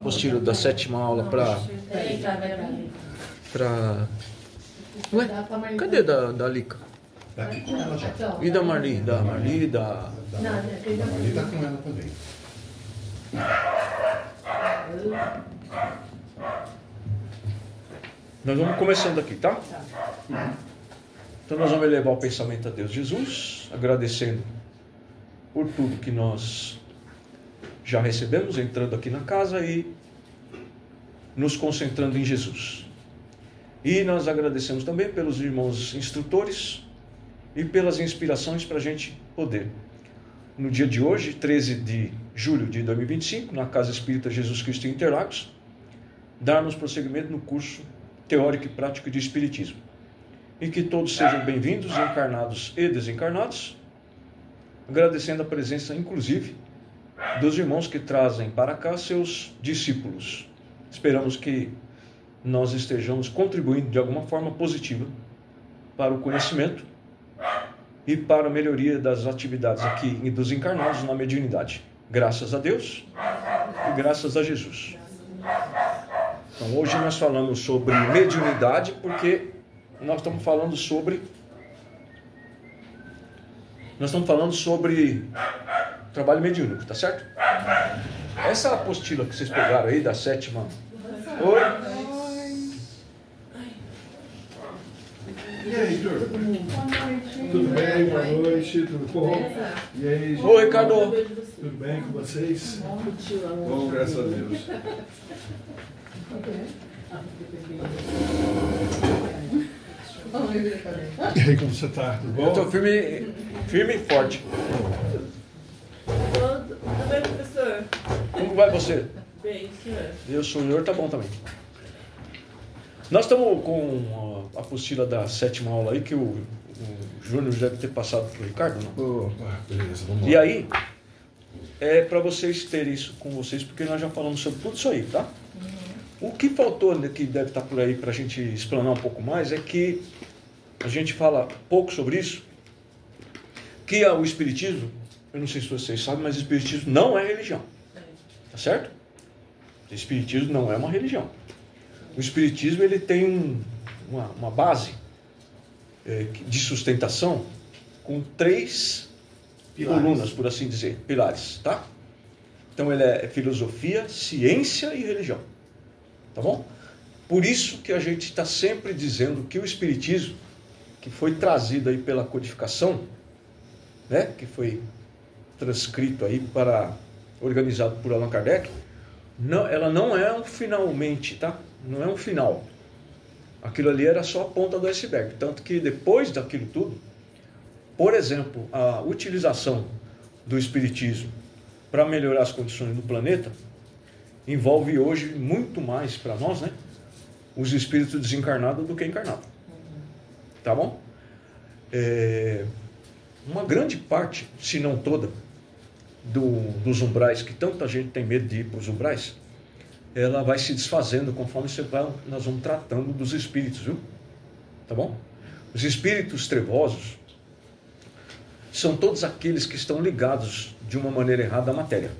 Apostila da sétima aula para. Ué, cadê da Lica? Tá aqui com ela já. E da Marli? Da Marli, A Marli tá com ela também. Nós vamos começando aqui, tá? Então nós vamos elevar o pensamento a Deus Jesus, agradecendo por tudo que nós já recebemos, entrando aqui na casa e nos concentrando em Jesus. E nós agradecemos também pelos irmãos instrutores e pelas inspirações para a gente poder, no dia de hoje, 13 de julho de 2025, na Casa Espírita Jesus Cristo em Interlagos, darmos prosseguimento no curso teórico e prático de Espiritismo. E que todos sejam bem-vindos, encarnados e desencarnados, agradecendo a presença, inclusive, dos irmãos que trazem para cá seus discípulos. Esperamos que nós estejamos contribuindo de alguma forma positiva para o conhecimento e para a melhoria das atividades aqui dos encarnados na mediunidade. Graças a Deus e graças a Jesus. Então hoje nós falamos sobre mediunidade porque nós estamos falando sobre trabalho mediúnico, tá certo? Essa apostila que vocês pegaram aí da sétima. Oi. E aí, turma? Tudo bem? Boa noite, tudo bom? E aí, gente? Oi, Ricardo. Tudo bem com vocês? Bom, graças a Deus. E aí, como você tá? Tudo bom? Eu estou firme e forte. Tudo bem, professor? Como vai você? Bem, senhor. Eu sou o senhor, tá bom também. Nós estamos com a apostila da sétima aula aí, que o Júnior deve ter passado para o Ricardo, não? Opa, beleza, vamos lá. E aí, é para vocês terem isso com vocês, porque nós já falamos sobre tudo isso aí, tá? O que faltou, que deve estar por aí para a gente explanar um pouco mais, é que a gente fala pouco sobre isso, que o Espiritismo, eu não sei se vocês sabem, mas o Espiritismo não é religião, tá certo? O Espiritismo não é uma religião. O Espiritismo ele tem uma base de sustentação com 3 colunas, por assim dizer, pilares, tá? Então ele é filosofia, ciência e religião, tá bom? Por isso que a gente está sempre dizendo que o Espiritismo, que foi trazido aí pela codificação, né, que foi transcrito aí organizado por Allan Kardec, ela não é um finalmente, tá? Não é um final. Aquilo ali era só a ponta do iceberg. Tanto que depois daquilo tudo, por exemplo, a utilização do Espiritismo para melhorar as condições do planeta envolve hoje muito mais para nós, né, os espíritos desencarnados do que encarnados. Tá bom? Uma grande parte, se não toda, dos umbrais, que tanta gente tem medo de ir para os umbrais, ela vai se desfazendo conforme nós vamos tratando dos espíritos, viu? Tá bom? Os espíritos trevosos são todos aqueles que estão ligados de uma maneira errada à matéria.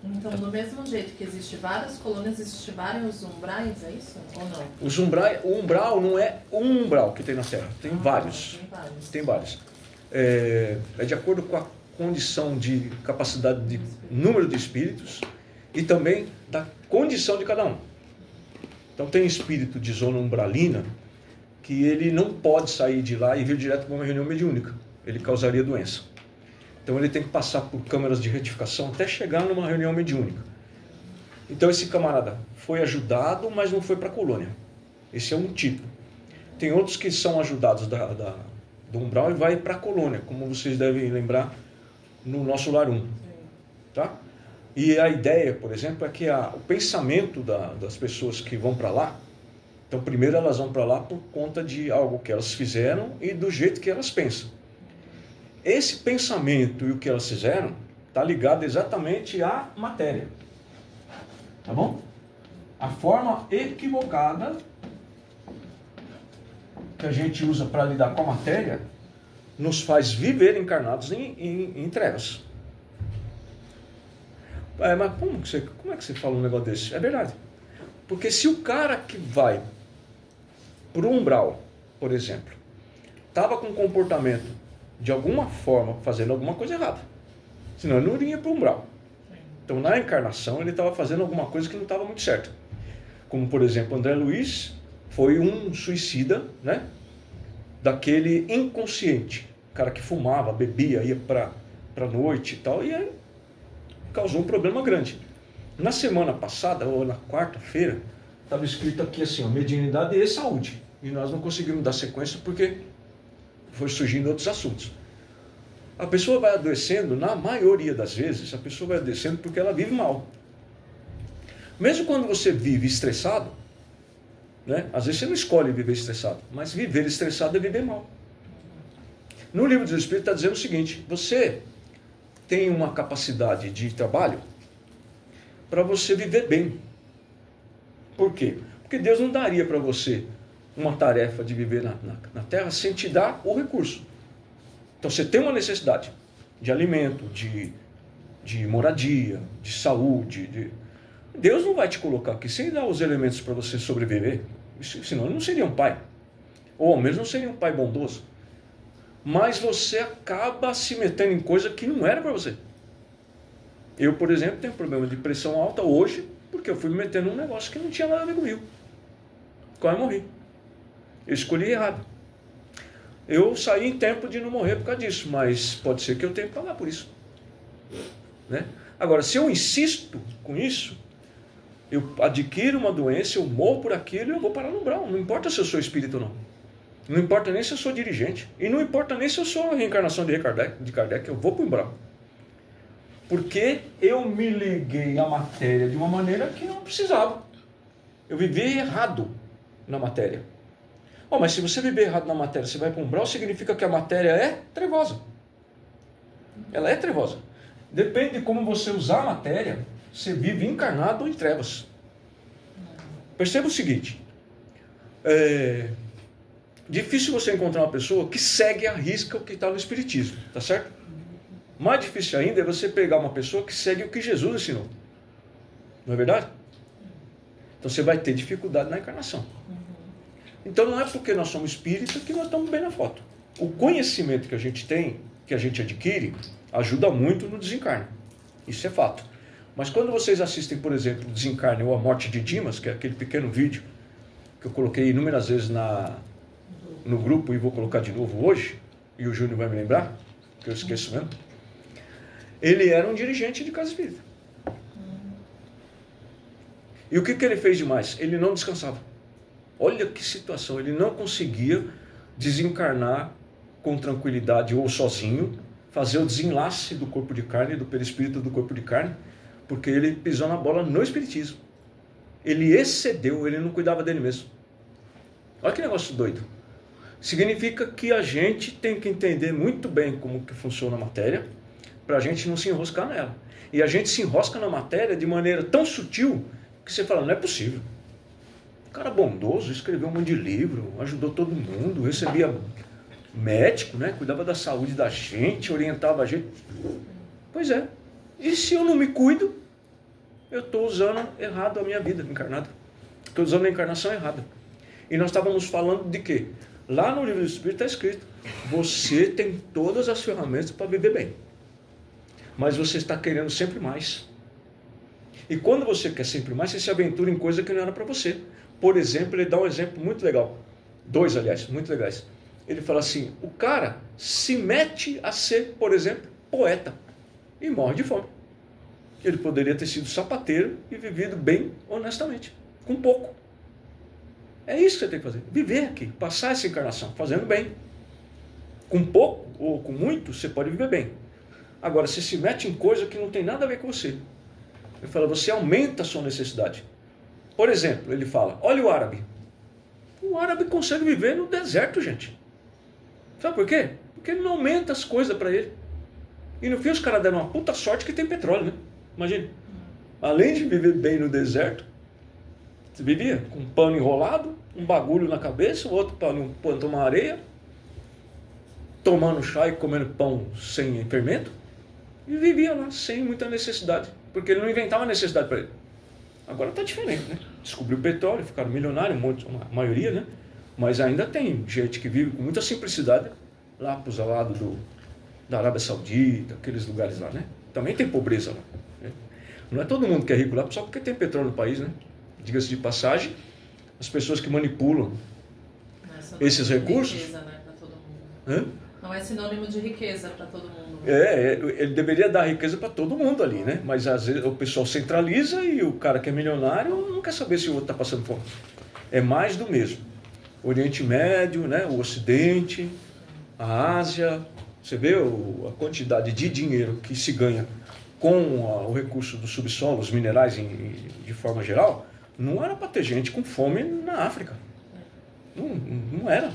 Então, do mesmo jeito que existem várias colunas, existem vários umbrais, é isso? Ou não? O umbral não é um umbral que tem na Terra, tem vários. Tem vários. É de acordo com a condição de capacidade de número de espíritos e também da condição de cada um. Então tem espírito de zona umbralina que ele não pode sair de lá e vir direto para uma reunião mediúnica. Ele causaria doença. Então ele tem que passar por câmaras de retificação até chegar numa reunião mediúnica. Então esse camarada foi ajudado, mas não foi para a colônia. Esse é um tipo. Tem outros que são ajudados do umbral e vai para a colônia, como vocês devem lembrar no nosso lar 1. Tá? E a ideia, por exemplo, é que o pensamento das pessoas que vão para lá, então primeiro elas vão para lá por conta de algo que elas fizeram e do jeito que elas pensam. Esse pensamento e o que elas fizeram está ligado exatamente à matéria. Tá bom? A forma equivocada que a gente usa para lidar com a matéria nos faz viver encarnados em trevas. Mas como é que você fala um negócio desse? É verdade. Porque se o cara que vai para o umbral, por exemplo, estava com um comportamento de alguma forma fazendo alguma coisa errada, senão ele não iria para o umbral. Então, na encarnação, ele estava fazendo alguma coisa que não estava muito certa. Como, por exemplo, André Luiz foi um suicida, né? Daquele inconsciente. O cara que fumava, bebia, ia para a noite e tal, e aí causou um problema grande. Na semana passada, ou na quarta-feira, estava escrito aqui assim, ó, mediunidade e saúde. E nós não conseguimos dar sequência porque foi surgindo outros assuntos. A pessoa vai adoecendo, na maioria das vezes, a pessoa vai adoecendo porque ela vive mal. Mesmo quando você vive estressado, né? Às vezes você não escolhe viver estressado, mas viver estressado é viver mal. No livro dos Espíritos está dizendo o seguinte, você tem uma capacidade de trabalho para você viver bem. Por quê? Porque Deus não daria para você uma tarefa de viver na Terra sem te dar o recurso. Então você tem uma necessidade de alimento, de moradia, de saúde. Deus não vai te colocar aqui sem dar os elementos para você sobreviver. Senão ele não seria um pai. Ou ao menos não seria um pai bondoso. Mas você acaba se metendo em coisa que não era para você. Eu, por exemplo, tenho problema de pressão alta hoje, porque eu fui me metendo num negócio que não tinha nada a ver comigo. Quase morri. Eu escolhi errado. Eu saí em tempo de não morrer por causa disso, mas pode ser que eu tenha que pagar por isso. Né? Agora, se eu insisto com isso, eu adquiro uma doença, eu morro por aquilo e eu vou parar no umbral. Não importa se eu sou espírito ou não. Não importa nem se eu sou dirigente. E não importa nem se eu sou a reencarnação de Kardec, eu vou para o umbral. Porque eu me liguei à matéria de uma maneira que não precisava. Eu vivi errado na matéria. Mas se você viver errado na matéria, você vai para o umbral, significa que a matéria é trevosa. Ela é trevosa. Depende de como você usar a matéria, você vive encarnado ou em trevas. Perceba o seguinte, difícil você encontrar uma pessoa que segue à risca o que está no Espiritismo, tá certo? Mais difícil ainda é você pegar uma pessoa que segue o que Jesus ensinou. Não é verdade? Então você vai ter dificuldade na encarnação. Então não é porque nós somos espíritas que nós estamos bem na foto. O conhecimento que a gente tem, que a gente adquire, ajuda muito no desencarne. Isso é fato. Mas quando vocês assistem, por exemplo, o Desencarne ou a Morte de Dimas, que é aquele pequeno vídeo que eu coloquei inúmeras vezes no grupo e vou colocar de novo hoje, e o Júnior vai me lembrar, que eu esqueço mesmo, ele era um dirigente de casa espírita. E o que ele fez demais? Ele não descansava. Olha que situação, ele não conseguia desencarnar com tranquilidade ou sozinho, fazer o desenlace do corpo de carne, do perispírito do corpo de carne, porque ele pisou na bola no espiritismo. Ele excedeu, ele não cuidava dele mesmo. Olha que negócio doido. Significa que a gente tem que entender muito bem como que funciona a matéria, para a gente não se enroscar nela. E a gente se enrosca na matéria de maneira tão sutil que você fala, não é possível. O cara bondoso, escreveu um monte de livro, ajudou todo mundo, recebia médico, né? Cuidava da saúde da gente, orientava a gente. Pois é. E se eu não me cuido, eu estou usando errado a minha vida encarnada. Estou usando a encarnação errada. E nós estávamos falando de quê? Lá no livro do Espírito está escrito, você tem todas as ferramentas para viver bem. Mas você está querendo sempre mais. E quando você quer sempre mais, você se aventura em coisa que não era para você. Por exemplo, ele dá um exemplo muito legal. Dois, aliás, muito legais. Ele fala assim, o cara se mete a ser, por exemplo, poeta. E morre de fome. Ele poderia ter sido sapateiro e vivido bem, honestamente. Com pouco. É isso que você tem que fazer. Viver aqui. Passar essa encarnação. Fazendo bem. Com pouco ou com muito, você pode viver bem. Agora, você se mete em coisa que não tem nada a ver com você. Ele fala, você aumenta a sua necessidade. Por exemplo, ele fala, olha o árabe. O árabe consegue viver no deserto, gente. Sabe por quê? Porque ele não aumenta as coisas para ele. E no fim os caras deram uma puta sorte que tem petróleo, né? Imagina. Além de viver bem no deserto, você vivia com um pano enrolado, um bagulho na cabeça, o outro para tomar areia, tomando chá e comendo pão sem fermento, e vivia lá sem muita necessidade. porque ele não inventava necessidade para ele. Agora está diferente, né? Descobriu o petróleo, ficaram milionários, a maioria, né? Mas ainda tem gente que vive com muita simplicidade lá para os lados da Arábia Saudita, aqueles lugares lá, né? Também tem pobreza lá. Né? Não é todo mundo que é rico lá só porque tem petróleo no país, né? Diga-se de passagem, as pessoas que manipulam esses recursos... Riqueza, né, para todo mundo. Não é sinônimo de riqueza para todo mundo. Ele deveria dar riqueza para todo mundo ali, né? Mas às vezes o pessoal centraliza e o cara que é milionário não quer saber se o outro está passando fome. É mais do mesmo. O Oriente Médio, né? O Ocidente, a Ásia, você vê a quantidade de dinheiro que se ganha com o recurso do subsolo, os minerais de forma geral, não era para ter gente com fome na África. Não era.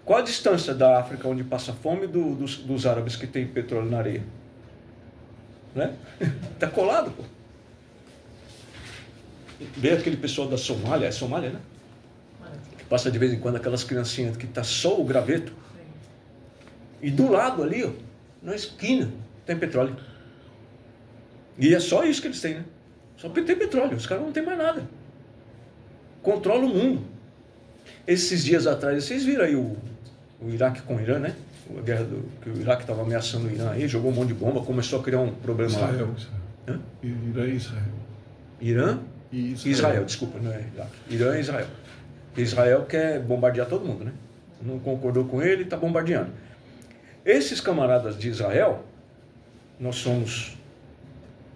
Qual a distância da África onde passa fome dos árabes que tem petróleo na areia? Né? Está colado, pô. Vê aquele pessoal da Somália, é Somália, né? Que passa de vez em quando aquelas criancinhas que está só o graveto. E do lado ali, ó, na esquina, tem petróleo. E é só isso que eles têm, né? Só porque tem petróleo, os caras não têm mais nada. Controla o mundo. Esses dias atrás, vocês viram aí o Iraque com o Irã, né? A guerra que o Iraque estava ameaçando o Irã aí, jogou um monte de bomba, começou a criar um problema lá. Israel. Irã e Israel. Irã e Israel, desculpa, não é Iraque. Irã e Israel. Israel quer bombardear todo mundo, né? Não concordou com ele, está bombardeando. Esses camaradas de Israel, nós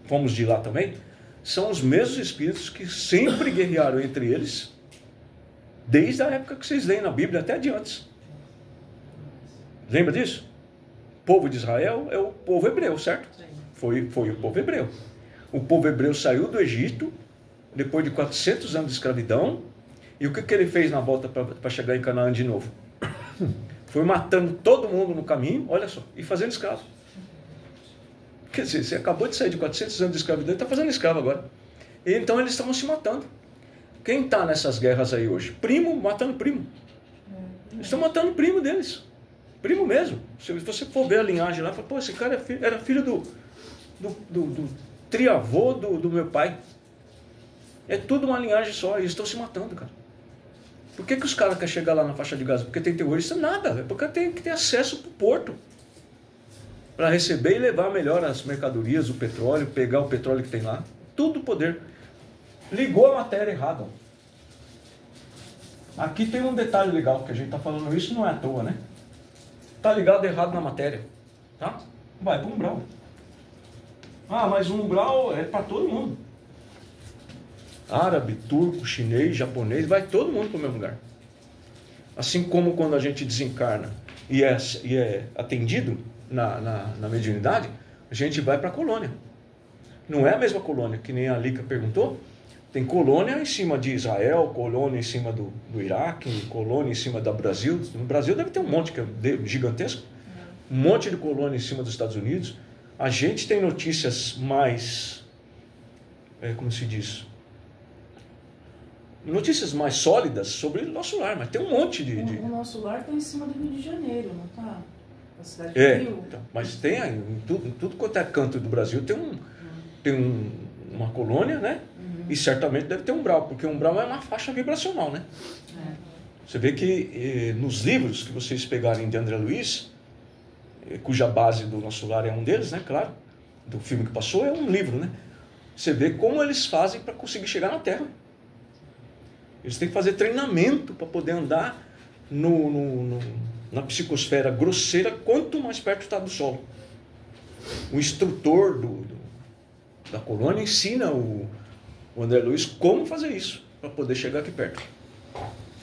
fomos de lá também, são os mesmos espíritos que sempre guerrearam entre eles, desde a época que vocês leem na Bíblia, até de antes. Lembra disso? O povo de Israel é o povo hebreu, certo? Foi o povo hebreu. O povo hebreu saiu do Egito, depois de 400 anos de escravidão, e o que ele fez na volta para chegar em Canaã de novo? Foi matando todo mundo no caminho, olha só, e fazendo escravo. Quer dizer, você acabou de sair de 400 anos de escravidão e está fazendo escravo agora. E então eles estavam se matando. Quem está nessas guerras aí hoje? Primo matando primo. Eles estão matando o primo deles. Primo mesmo. Se você for ver a linhagem lá, fala, pô, esse cara era filho do triavô do meu pai. É tudo uma linhagem só, e eles estão se matando, cara. Por que os caras querem chegar lá na faixa de Gaza? Porque tem terrorista? Nada. É porque tem que ter acesso para o porto. Para receber e levar melhor as mercadorias, o petróleo, pegar o petróleo que tem lá. Tudo poder. Ligou a matéria errada. Aqui tem um detalhe legal, que a gente está falando isso não é à toa, né? Está ligado errado na matéria. Tá? Vai para o umbral. Ah, mas o umbral é para todo mundo. Árabe, turco, chinês, japonês, vai todo mundo para o mesmo lugar. Assim como quando a gente desencarna e é atendido na mediunidade, a gente vai para a colônia. Não é a mesma colônia, que nem a Lica perguntou. Tem colônia em cima de Israel, colônia em cima do Iraque, colônia em cima do Brasil. No Brasil deve ter um monte que é gigantesco. Um monte de colônia em cima dos Estados Unidos. A gente tem notícias mais... como se diz? Notícias mais sólidas sobre o nosso lar, mas tem um monte de... O nosso lar está em cima do Rio de Janeiro, não está? A cidade do Rio. Então, mas tem em tudo quanto é canto do Brasil tem uma colônia, né? E certamente deve ter um umbral, porque o umbral é uma faixa vibracional, né? Você vê que nos livros que vocês pegarem de André Luiz, cuja base do nosso lar é um deles, né? Claro, do filme que passou, é um livro, né? Você vê como eles fazem para conseguir chegar na Terra. Eles têm que fazer treinamento para poder andar na psicosfera grosseira, quanto mais perto está do Sol. O instrutor da colônia ensina o André Luiz como fazer isso, para poder chegar aqui perto.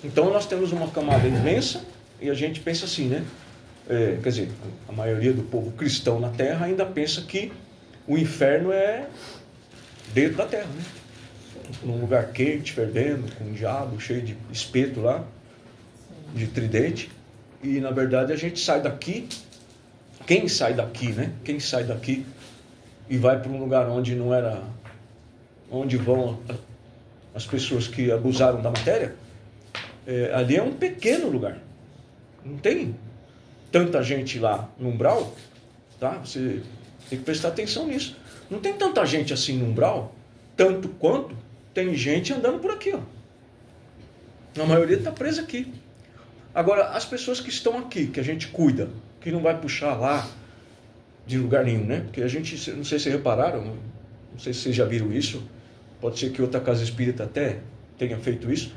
Então nós temos uma camada imensa, e a gente pensa assim, né? Quer dizer, a maioria do povo cristão na Terra ainda pensa que o inferno é dentro da Terra, né? Num lugar quente, fervendo, com um diabo, cheio de espeto lá, de tridente. E na verdade a gente sai daqui, quem sai daqui, né? Quem sai daqui e vai para um lugar onde não era, onde vão as pessoas que abusaram da matéria, ali é um pequeno lugar. Não tem tanta gente lá no umbral, tá? Você tem que prestar atenção nisso. Não tem tanta gente assim no umbral, tanto quanto tem gente andando por aqui, ó. A maioria está presa aqui. Agora, as pessoas que estão aqui, que a gente cuida, que não vai puxar lá de lugar nenhum, né? Porque a gente, não sei se vocês repararam, não sei se vocês já viram isso, pode ser que outra casa espírita até tenha feito isso,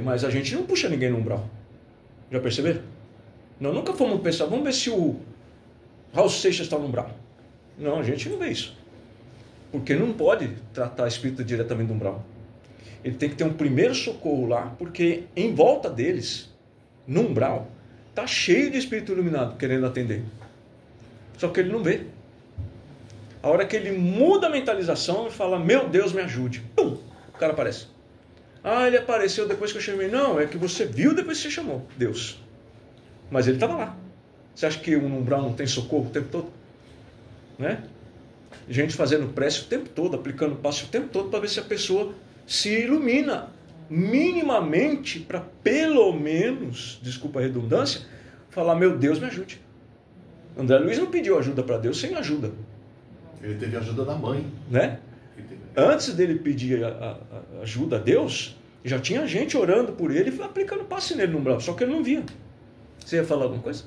mas a gente não puxa ninguém no umbral. Já perceberam? Nós nunca fomos pensar, vamos ver se o Raul Seixas está no umbral. Não, a gente não vê isso. Porque não pode tratar espírito diretamente do umbral. Ele tem que ter um primeiro socorro lá, porque em volta deles, no umbral, está cheio de espírito iluminado querendo atender. Só que ele não vê. A hora que ele muda a mentalização e fala, meu Deus, me ajude. Pum! O cara aparece. Ah, ele apareceu depois que eu chamei. Não, é que você viu depois que você chamou. Deus. Mas ele estava lá. Você acha que um umbral não tem socorro o tempo todo? Né? Gente fazendo prece o tempo todo, aplicando passe o tempo todo para ver se a pessoa se ilumina minimamente para pelo menos, desculpa a redundância, falar, meu Deus, me ajude. André Luiz não pediu ajuda para Deus sem ajuda. Ele teve ajuda da mãe. Né? Antes dele pedir a ajuda a Deus, já tinha gente orando por ele e aplicando passe nele no umbral, só que ele não via. Você ia falar alguma coisa?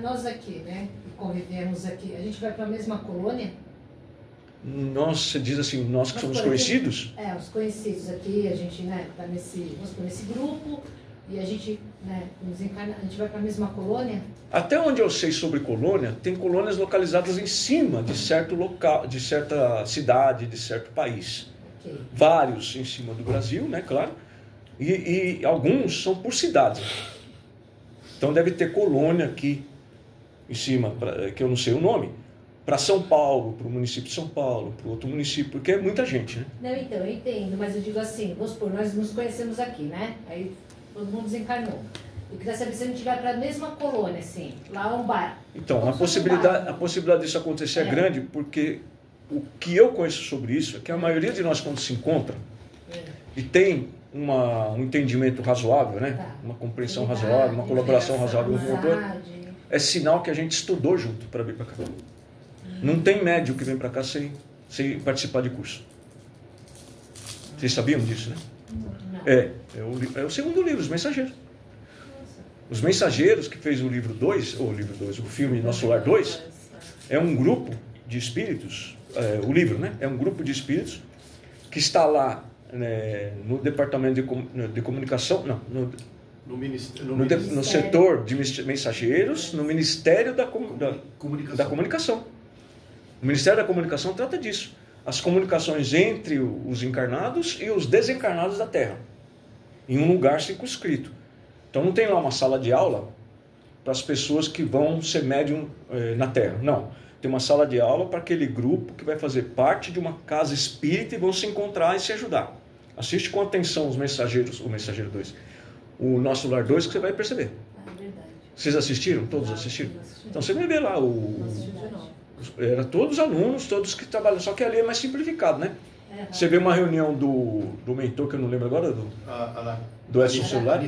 Nós aqui, né, que convivemos aqui, a gente vai para a mesma colônia? Nós, você diz assim, nós que somos conhecidos? Os conhecidos aqui, a gente, né, está nesse grupo e a gente, né, desencarna, a gente vai para a mesma colônia? Até onde eu sei sobre colônia, tem colônias localizadas em cima de certo local, de certa cidade, de certo país. Okay. Vários em cima do Brasil, né, claro, e alguns são por cidades. Então deve ter colônia aqui em cima, que eu não sei o nome, para São Paulo, para o município de São Paulo, para o outro município, porque é muita gente, né? Não, então, eu entendo, mas eu digo assim, vamos supor, nós nos conhecemos aqui, né? Aí todo mundo desencarnou. Eu queria saber se a gente vai para a mesma colônia, assim, lá é um bar. Então, a possibilidade disso acontecer é grande, porque o que eu conheço sobre isso é que a maioria de nós, quando se encontra e tem um entendimento razoável, né? Tá. Uma compreensão razoável, uma colaboração razoável com o outro, é sinal que a gente estudou junto para vir para cá. Não tem médium que vem para cá sem participar de curso. Vocês sabiam disso, né? Não. É o segundo livro, Os Mensageiros. Os Mensageiros, que fez o livro 2, o filme Nosso Lar 2, é um grupo de espíritos, o livro, né? É um grupo de espíritos que está lá no departamento de comunicação, não, no setor de mensageiros, no Ministério da Comunicação. O Ministério da Comunicação trata disso. As comunicações entre os encarnados e os desencarnados da Terra, em um lugar circunscrito. Então não tem lá uma sala de aula para as pessoas que vão ser médium na Terra. Não. Tem uma sala de aula para aquele grupo que vai fazer parte de uma casa espírita e vão se encontrar e se ajudar. Assiste com atenção os Mensageiros, o Mensageiro 2. O Nosso Lar 2 que você vai perceber. Verdade. Vocês assistiram? Todos assistiram? Então você vai ver lá Não assisti de novo. Era todos alunos, todos que trabalham, só que ali é mais simplificado, né? Você vê uma reunião do mentor, que eu não lembro agora, do Edson Celular.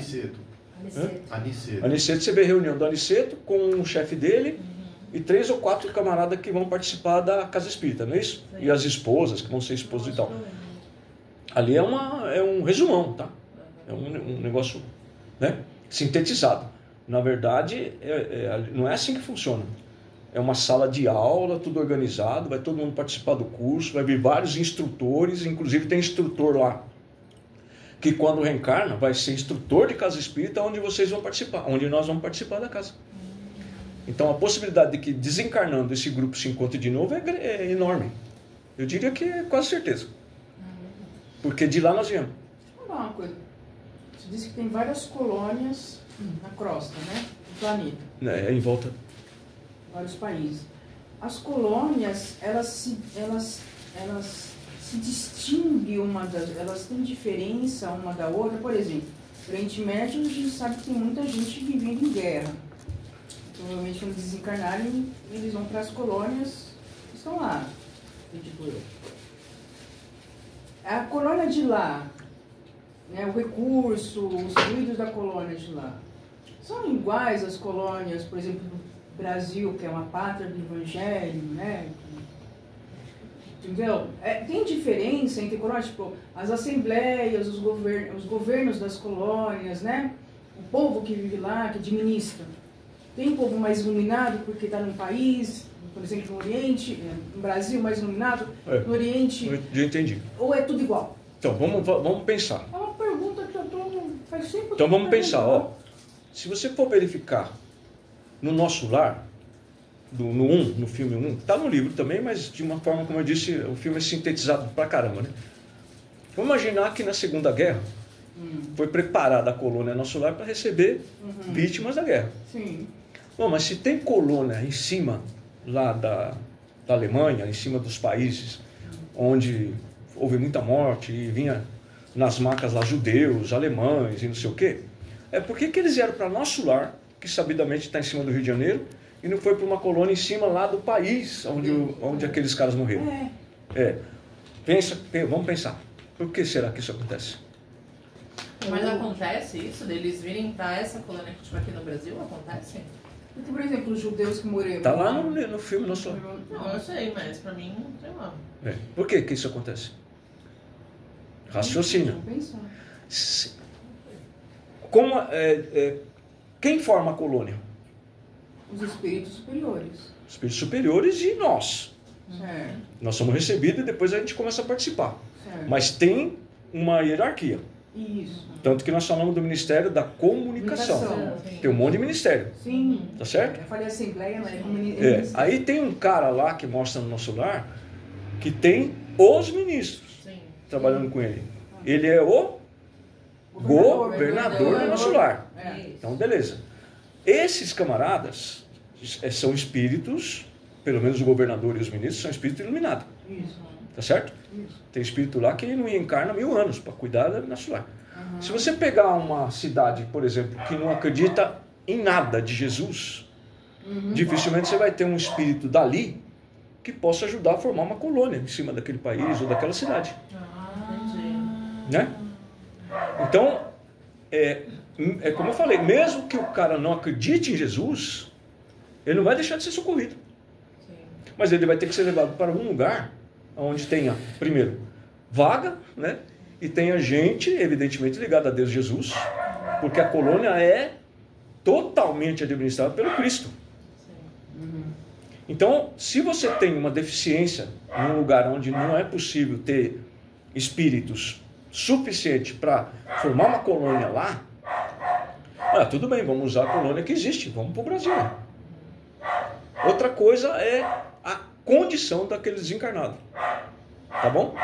Aniceto, você vê a reunião do Aniceto com o chefe dele e 3 ou 4 camaradas que vão participar da Casa Espírita, não é isso? E as esposas, que vão ser esposas e tal. Ali é um resumão, tá? É um negócio, né, sintetizado. Na verdade, não é assim que funciona. É uma sala de aula, tudo organizado, vai todo mundo participar do curso, vai vir vários instrutores, inclusive tem instrutor lá, que quando reencarna vai ser instrutor de casa espírita, onde vocês vão participar, onde nós vamos participar da casa. Então a possibilidade de que desencarnando esse grupo se encontre de novo é enorme. Eu diria que é quase certeza. Porque de lá nós viemos. Deixa eu falar uma coisa. Você disse que tem várias colônias na crosta, né? Do planeta. Em volta. Vários países. As colônias, elas se distinguem elas têm diferença uma da outra. Por exemplo, no Oriente Médio a gente sabe que tem muita gente vivendo em guerra. Provavelmente quando desencarnarem, eles vão para as colônias que estão lá. A colônia de lá, né, o recurso, os fluidos da colônia de lá, são iguais às colônias, por exemplo, do Brasil, que é uma pátria do Evangelho, né? Entendeu? Tem diferença entre colônias, tipo, as assembleias, os governos das colônias, né? O povo que vive lá, que administra. Tem um povo mais iluminado porque está num país, por exemplo, no Oriente, no Brasil mais iluminado, no Oriente... Eu entendi. Ou é tudo igual? Então, vamos pensar. É uma pergunta que eu estou... faz tempo. Então, vamos pensar, ó. Se você for verificar no nosso lar, no filme 1, está no livro também, mas de uma forma, como eu disse, o filme é sintetizado pra caramba, né? Vamos imaginar que na Segunda Guerra foi preparada a colônia Nosso Lar para receber vítimas da guerra. Sim. Bom, mas se tem colônia em cima lá da Alemanha, em cima dos países onde houve muita morte e vinha nas macas lá judeus, alemães e não sei o quê, por que eles vieram para Nosso Lar, que sabidamente está em cima do Rio de Janeiro, e não foi para uma colônia em cima lá do país onde aqueles caras morreram? Vamos pensar. Por que será que isso acontece? Mas acontece isso, deles virem para essa colônia que tipo aqui no Brasil? Acontece? Porque, por exemplo, os judeus que morreram... Está lá no filme Nosso Lar. Não, eu sei, mas para mim, sei lá. Por que isso acontece? Raciocínio. Quem forma a colônia? Os espíritos superiores. Os espíritos superiores e nós. Certo. Nós somos recebidos e depois a gente começa a participar. Certo. Mas tem uma hierarquia. Isso. Tanto que nós falamos do Ministério da Comunicação. Tem um monte de ministério. Sim. Tá certo? Eu falei assembleia, mas é comunicação. Aí tem um cara lá que mostra no Nosso Lar que tem os ministros trabalhando com ele. Ele é o governador do Nosso Lar. Então, beleza. Esses camaradas são espíritos, pelo menos o governador e os ministros são espíritos iluminados. Isso. Tá certo? Isso. Tem espírito lá que não encarna 1000 anos para cuidar do Nosso Lar. Se você pegar uma cidade, por exemplo, que não acredita em nada de Jesus, dificilmente você vai ter um espírito dali que possa ajudar a formar uma colônia em cima daquele país ou daquela cidade. Entendi. Né? Então, como eu falei, mesmo que o cara não acredite em Jesus, ele não vai deixar de ser socorrido. Sim. Mas ele vai ter que ser levado para um lugar onde tenha, primeiro, vaga, né? E tenha gente, evidentemente, ligada a Deus Jesus, porque a colônia é totalmente administrada pelo Cristo. Então, se você tem uma deficiência num lugar onde não é possível ter espíritos suficiente para formar uma colônia lá, tudo bem, vamos usar a colônia que existe, vamos para o Brasil. Outra coisa é a condição daquele desencarnado. Tá bom?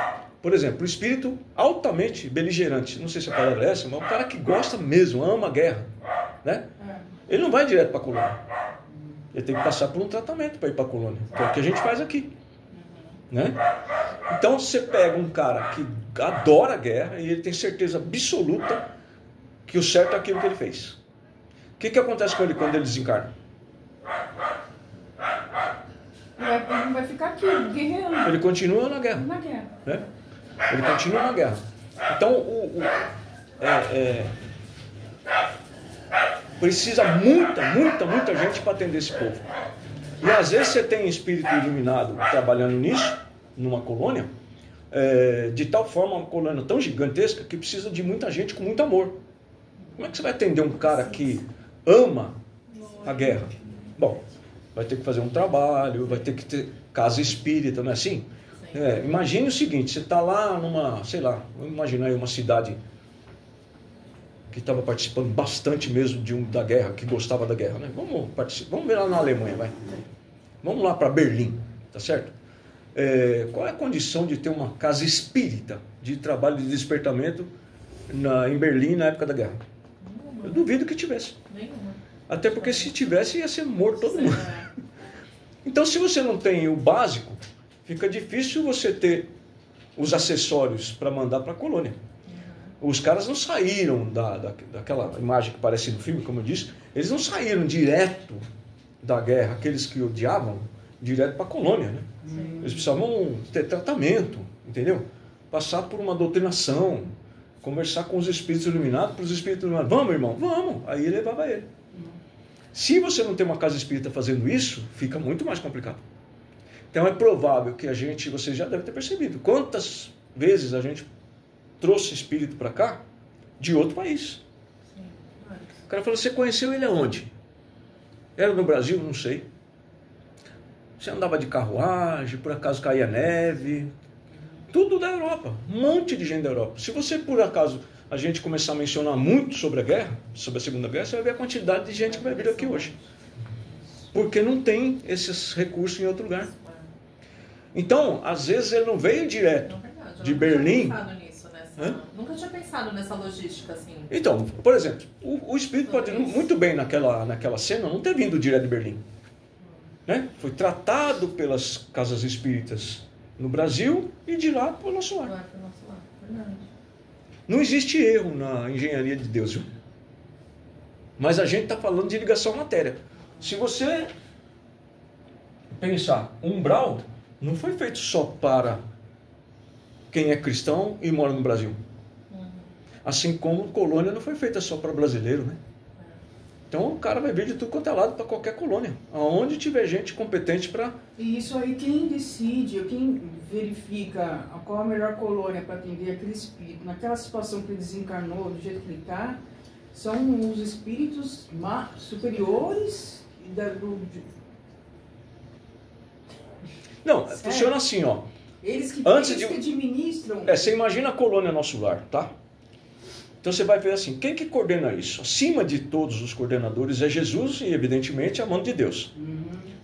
Por exemplo, o espírito altamente beligerante, não sei se a palavra é essa, mas o cara que gosta mesmo, ama a guerra, né? Ele não vai direto para a colônia. Ele tem que passar por um tratamento para ir para a colônia, que é o que a gente faz aqui. Né? Então você pega um cara que adora a guerra e ele tem certeza absoluta que o certo é aquilo que ele fez. O que acontece com ele quando ele desencarna? Ele não vai ficar aqui, guerreando. Ele continua na guerra. Na guerra. Né? Ele continua na guerra. Então, precisa muita gente para atender esse povo. E às vezes você tem espírito iluminado trabalhando nisso, numa colônia, de tal forma, uma colônia tão gigantesca que precisa de muita gente com muito amor. Como é que você vai atender um cara que ama a guerra? Bom, vai ter que fazer um trabalho, vai ter que ter casa espírita, não é assim? Imagine o seguinte, você está lá numa, sei lá, vamos imaginar aí uma cidade que estava participando bastante mesmo da guerra, que gostava da guerra, né? Vamos ver lá na Alemanha, vai. Vamos lá para Berlim, tá certo? Qual é a condição de ter uma casa espírita de trabalho de despertamento em Berlim na época da guerra? Eu duvido que tivesse. Até porque se tivesse ia ser morto todo mundo. Então se você não tem o básico, fica difícil você ter os acessórios para mandar para a colônia. Os caras não saíram daquela imagem que aparece no filme, como eu disse, eles não saíram direto da guerra, aqueles que odiavam, direto para a colônia, né? Eles precisavam ter tratamento, entendeu? Passar por uma doutrinação, conversar com os espíritos iluminados, para os espíritos iluminados, vamos irmão, vamos, aí ele levava ele. Se você não tem uma casa espírita fazendo isso, fica muito mais complicado. Então é provável que a gente, vocês já devem ter percebido, quantas vezes a gente trouxe espírito para cá de outro país. O cara falou, você conheceu ele aonde? Era no Brasil? Não sei. Você andava de carruagem, por acaso caía neve. Tudo da Europa. Um monte de gente da Europa. Se você, por acaso, a gente começar a mencionar muito sobre a guerra, sobre a Segunda Guerra, você vai ver a quantidade de gente que vai vir aqui hoje. Porque não tem esses recursos em outro lugar. Então, às vezes ele não veio direto de Berlim. Nunca tinha pensado nessa logística assim. Então, por exemplo, o espírito pode muito bem naquela cena não ter vindo direto de Berlim. Né? Foi tratado pelas casas espíritas no Brasil e de lá para o nosso lar. Não existe erro na engenharia de Deus, viu? Mas a gente está falando de ligação à matéria. Se você pensar, umbral não foi feito só para quem é cristão e mora no Brasil. Assim como colônia não foi feita só para brasileiro, né? Então o cara vai vir de tudo quanto é lado para qualquer colônia. Aonde tiver gente competente para... E isso aí quem decide, quem verifica qual a melhor colônia para atender aquele espírito, naquela situação que ele desencarnou, do jeito que ele está, são os espíritos superiores Não, funciona assim, ó. Eles que administram... Você imagina a colônia nosso lar, tá? Então você vai ver assim, quem que coordena isso? Acima de todos os coordenadores é Jesus e, evidentemente, a mão de Deus.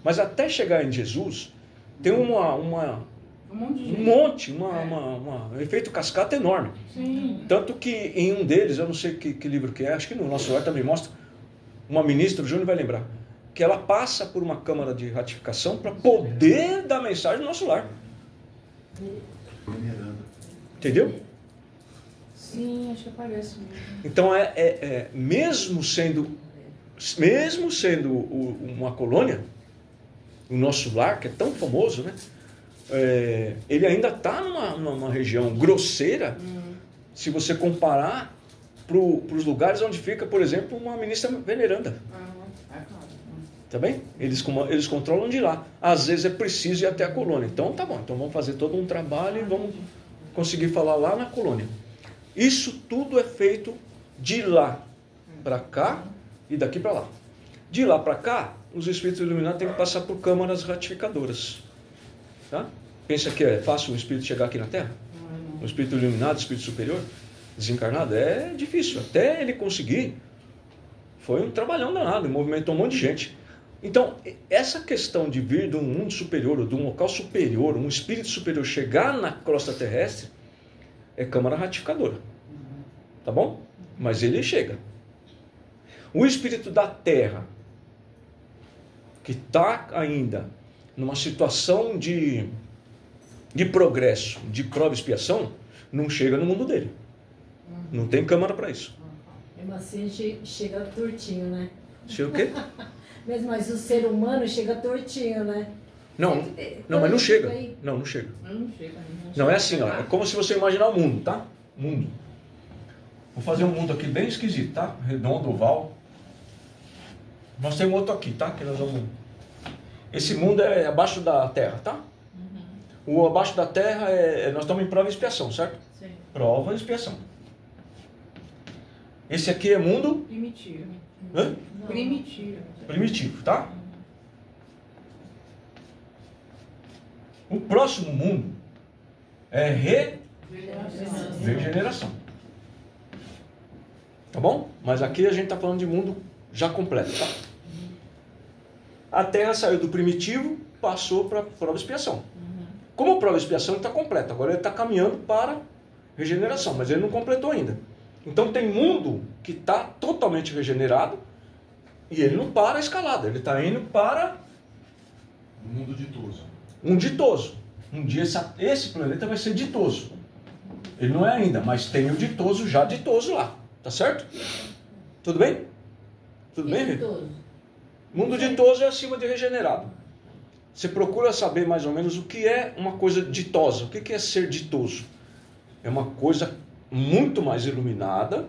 Mas até chegar em Jesus, tem um efeito cascata enorme. Sim. Tanto que em um deles, eu não sei que livro que é, acho que no nosso lar também mostra, uma ministra, o Júnior vai lembrar, que ela passa por uma câmara de ratificação para poder dar mensagem no nosso lar. Entendeu? Sim, acho que aparece mesmo. Então, mesmo sendo uma colônia, o nosso lar, que é tão famoso, né? Ele ainda está numa região grosseira, se você comparar para os lugares onde fica, por exemplo, uma ministra veneranda. Tá bem? Eles controlam de lá. Às vezes é preciso ir até a colônia. Então tá bom, então vamos fazer todo um trabalho e vamos conseguir falar lá na colônia. Isso tudo é feito de lá para cá e daqui para lá. De lá para cá, os espíritos iluminados têm que passar por câmaras ratificadoras. Tá? Pensa que é fácil um espírito chegar aqui na Terra? Um espírito iluminado, espírito superior, desencarnado? É difícil. Até ele conseguir, foi um trabalhão danado, movimentou um monte de gente. Então, essa questão de vir de um mundo superior, ou de um local superior, um espírito superior chegar na crosta terrestre, é câmara ratificadora. Tá bom? Mas ele chega. O espírito da Terra, que está ainda numa situação de progresso, de prova e expiação, não chega no mundo dele. Não tem câmara para isso. Mesmo assim, a gente chega tortinho, né? Chega o quê? Mesmo assim, o ser humano chega tortinho, né? Não, mas não chega. Não chega. Não, é assim, ó. É como se você imaginar o mundo, tá? Mundo. Vou fazer um mundo aqui bem esquisito, tá? Redondo, oval. Nós temos outro aqui, tá? Que nós vamos... Esse mundo é abaixo da Terra, tá? O abaixo da Terra nós estamos em prova e expiação, certo? Sim. Prova e expiação. Esse aqui é mundo... Primitivo. Hã? Primitivo. Primitivo, tá? O próximo mundo é regeneração. Tá bom? Mas aqui a gente está falando de mundo já completo, tá? A Terra saiu do primitivo, passou para a prova e expiação. Como a prova e expiação está completa, agora ele está caminhando para regeneração, mas ele não completou ainda. Então tem mundo que está totalmente regenerado e ele não para a escalada, ele está indo para Um mundo ditoso. um ditoso. Um dia esse planeta vai ser ditoso. Ele não é ainda, mas tem o ditoso já ditoso lá. Tá certo? Tudo bem? Tudo bem, Rê? Mundo ditoso é acima de regenerado. Você procura saber mais ou menos o que é uma coisa ditosa. O que é ser ditoso? É uma coisa muito mais iluminada,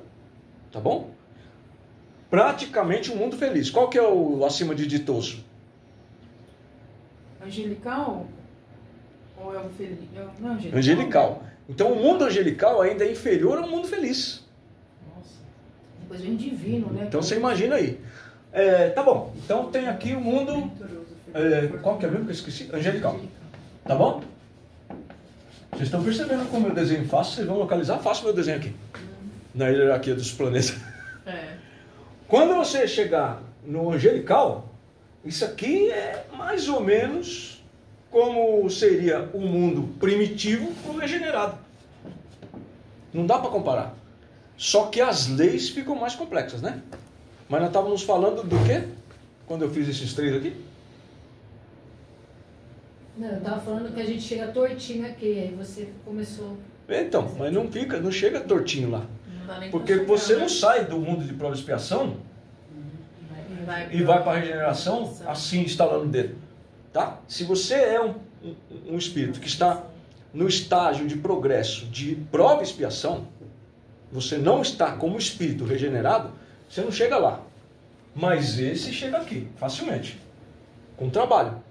tá bom? Praticamente um mundo feliz. Qual que é o acima de ditoso? Angelical? Ou é o não, angelical? Angelical. Então o mundo angelical ainda é inferior ao mundo feliz. Nossa. Depois vem divino, né? Então você imagina aí. Tá bom, então tem aqui o mundo... qual que é mesmo que eu esqueci? Angelical. Tá bom? Vocês estão percebendo como eu desenho fácil? Vocês vão localizar fácil o meu desenho aqui. Na hierarquia dos planetas. Quando você chegar no angelical, isso aqui é mais ou menos como seria o mundo primitivo com o regenerado. Não dá para comparar. Só que as leis ficam mais complexas, né? Mas nós estávamos falando do quê? Quando eu fiz esses três aqui? Não, eu estava falando que a gente chega tortinho aqui, aí você começou... Então, mas não chega tortinho lá. Não dá nem Porque pra você chegar, não né? sai do mundo de prova e expiação e vai para a regeneração assim, instalando o dedo. Tá? Se você é um espírito que está no estágio de progresso de prova e expiação, você não está como espírito regenerado, você não chega lá. Mas esse chega aqui, facilmente, com trabalho.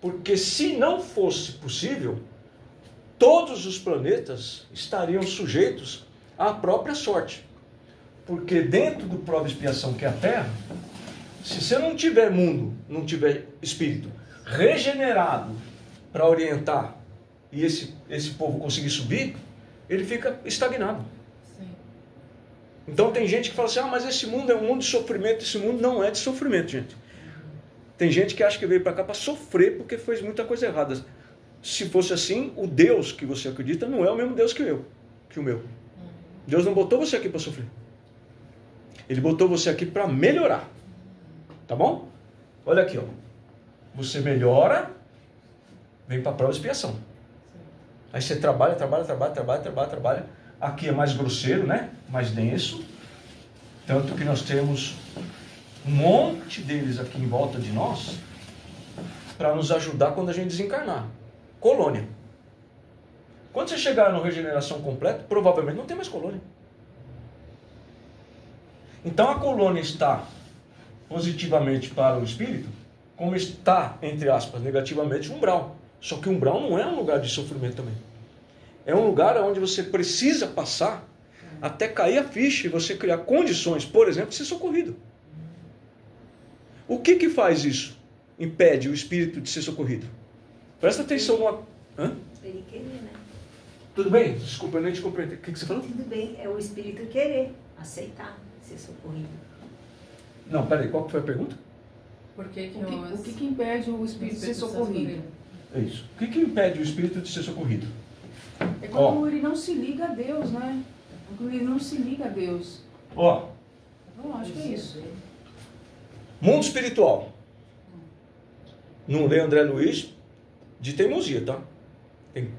Porque se não fosse possível, todos os planetas estariam sujeitos à própria sorte. Porque dentro do prova e expiação que é a Terra, se você não tiver mundo, não tiver espírito regenerado para orientar e esse povo conseguir subir, ele fica estagnado. Sim. Então tem gente que fala assim, mas esse mundo é um mundo de sofrimento. Esse mundo não é de sofrimento, gente. Tem gente que acha que veio para cá para sofrer porque fez muita coisa errada. Se fosse assim, o Deus que você acredita não é o mesmo Deus que o meu. Deus não botou você aqui para sofrer. Ele botou você aqui para melhorar. Tá bom? Olha aqui, ó. Você melhora, vem para a prova e expiação. Aí você trabalha. Aqui é mais grosseiro, né? Mais denso. Tanto que nós temos um monte deles aqui em volta de nós para nos ajudar quando a gente desencarnar. Colônia. Quando você chegar na regeneração completa, provavelmente não tem mais colônia. Então a colônia está positivamente para o espírito, como está, entre aspas, negativamente o umbral. Só que o umbral não é um lugar de sofrimento também. É um lugar onde você precisa passar até cair a ficha e você criar condições, por exemplo, de ser socorrido. O que faz isso? Impede o espírito de ser socorrido. Presta atenção numa... Hã? Ele querer, né? Tudo bem? Desculpa, eu nem te compreendi. O que você falou? Tudo bem, é o espírito querer, aceitar ser socorrido. Não, peraí, qual que foi a pergunta? Por que O que impede o espírito de ser socorrido? É isso. O que impede o espírito de ser socorrido? É quando ele não se liga a Deus, né? Quando ele não se liga a Deus. Ó, Eu acho que é isso. mundo espiritual. Não lê André Luiz de teimosia, tá? Tem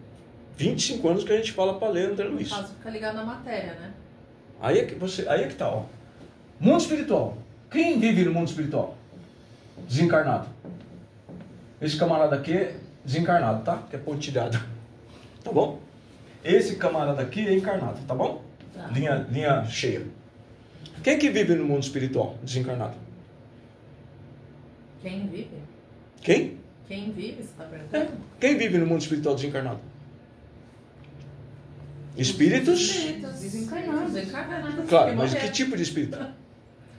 25 anos que a gente fala para ler André No Luiz. caso, fica ligado na matéria, né? Aí é que tá, ó. Mundo espiritual. Quem vive no mundo espiritual? Desencarnado. Esse camarada aqui é desencarnado, tá? Que é pontilhado. Tá bom? Esse camarada aqui é encarnado, tá bom? Tá. Linha cheia. Quem que vive no mundo espiritual? Desencarnado. Quem vive? Quem? Quem vive, você está perguntando? Quem vive no mundo espiritual desencarnado? Espíritos? Desencarnados. Desencarnados. Claro, mas que tipo de espírito?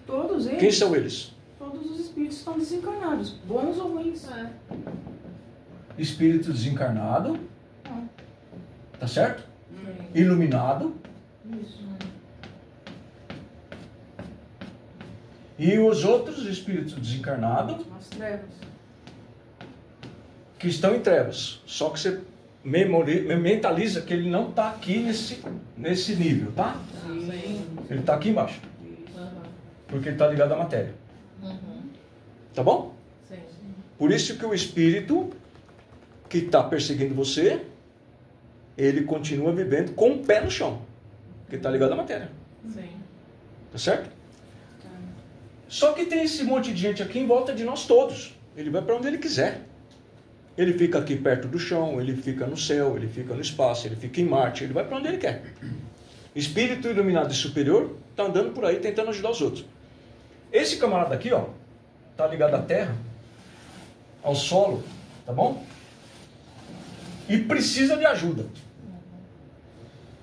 Todos eles. Quem são eles? Todos os espíritos estão desencarnados, bons ou ruins. Espírito desencarnado, tá certo? Sim. Iluminado. Isso. E os outros espíritos desencarnados As trevas. que estão em trevas. Só que você mentaliza que ele não está aqui nesse nível, tá? Sim. Ele está aqui embaixo, Uhum. porque ele está ligado à matéria. Uhum. Tá bom? Sim. Por isso que o espírito que está perseguindo você, ele continua vivendo com o pé no chão, porque está ligado à matéria. Sim. Tá certo? Só que tem esse monte de gente aqui em volta de nós todos. Ele vai para onde ele quiser. Ele fica aqui perto do chão, ele fica no céu, ele fica no espaço, ele fica em Marte, ele vai para onde ele quer. Espírito iluminado e superior está andando por aí tentando ajudar os outros. Esse camarada aqui, ó, está ligado à terra, ao solo, tá bom? e precisa de ajuda.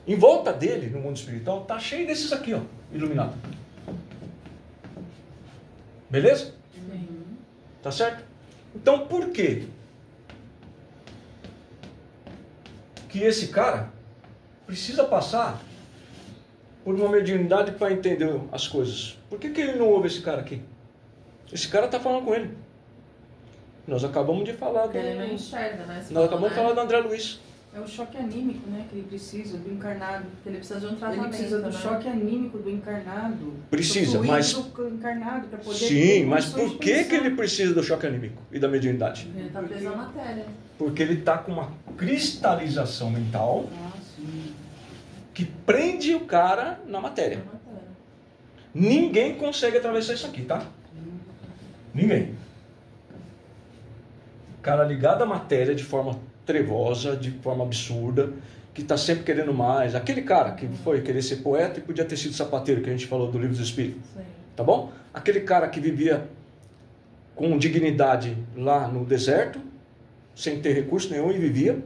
Em volta dele, no mundo espiritual, está cheio desses aqui, ó, iluminados. Beleza? Tá certo? Então, por quê que esse cara precisa passar por uma mediunidade para entender as coisas? Por que ele não ouve esse cara aqui? Esse cara está falando com ele. Nós acabamos de falar do... Ele não enxerga, né? Nós acabamos de falar do André Luiz. É o choque anímico, né, que ele precisa do encarnado. Ele precisa de um Ele tratamento, precisa do né? choque anímico do encarnado. Precisa, do mas... do encarnado para poder Sim, ter mas condições por de que pensar. ele precisa do choque anímico e da mediunidade? Ele está preso à matéria. Porque ele está com uma cristalização mental Ah, sim. que prende o cara na matéria. Na matéria. Ninguém consegue atravessar isso aqui, tá? Ninguém. Cara ligado à matéria de forma trevosa, de forma absurda, que está sempre querendo mais. Aquele cara que foi querer ser poeta e podia ter sido sapateiro, que a gente falou do Livro dos Espíritos. Sim. Tá bom? Aquele cara que vivia com dignidade lá no deserto, sem ter recurso nenhum e vivia,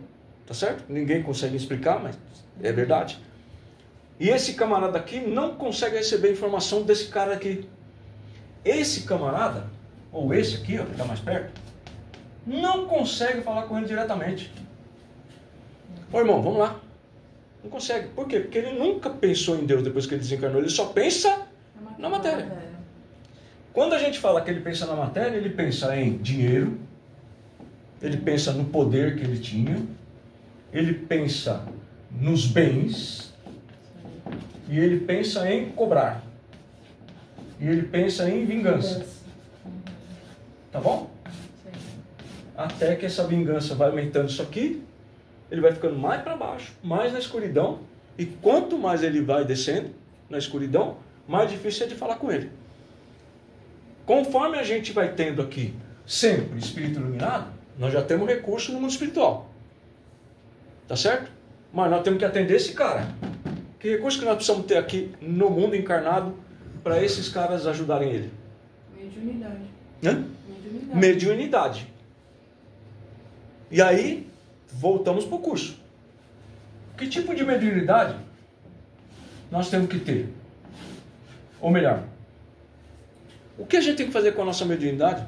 tá certo? Ninguém consegue explicar, mas é verdade. E esse camarada aqui não consegue receber informação desse cara aqui. Esse camarada, ou esse aqui, ó, que está mais perto, não consegue falar com ele diretamente. Ô irmão, vamos lá. Não consegue. Por quê? Porque ele nunca pensou em Deus depois que ele desencarnou. Ele só pensa na matéria. Quando a gente fala que ele pensa na matéria, ele pensa em dinheiro, ele pensa no poder que ele tinha, ele pensa nos bens, e ele pensa em cobrar. E ele pensa em vingança. Tá bom? Até que essa vingança vai aumentando isso aqui, ele vai ficando mais para baixo, mais na escuridão, e quanto mais ele vai descendo na escuridão, mais difícil é de falar com ele. Conforme a gente vai tendo aqui sempre espírito iluminado, nós já temos recurso no mundo espiritual. Tá certo? Mas nós temos que atender esse cara. Que recurso que nós precisamos ter aqui no mundo encarnado para esses caras ajudarem ele? Mediunidade. Hã? Mediunidade. Mediunidade. E aí, voltamos para o curso. Que tipo de mediunidade nós temos que ter? Ou melhor, o que a gente tem que fazer com a nossa mediunidade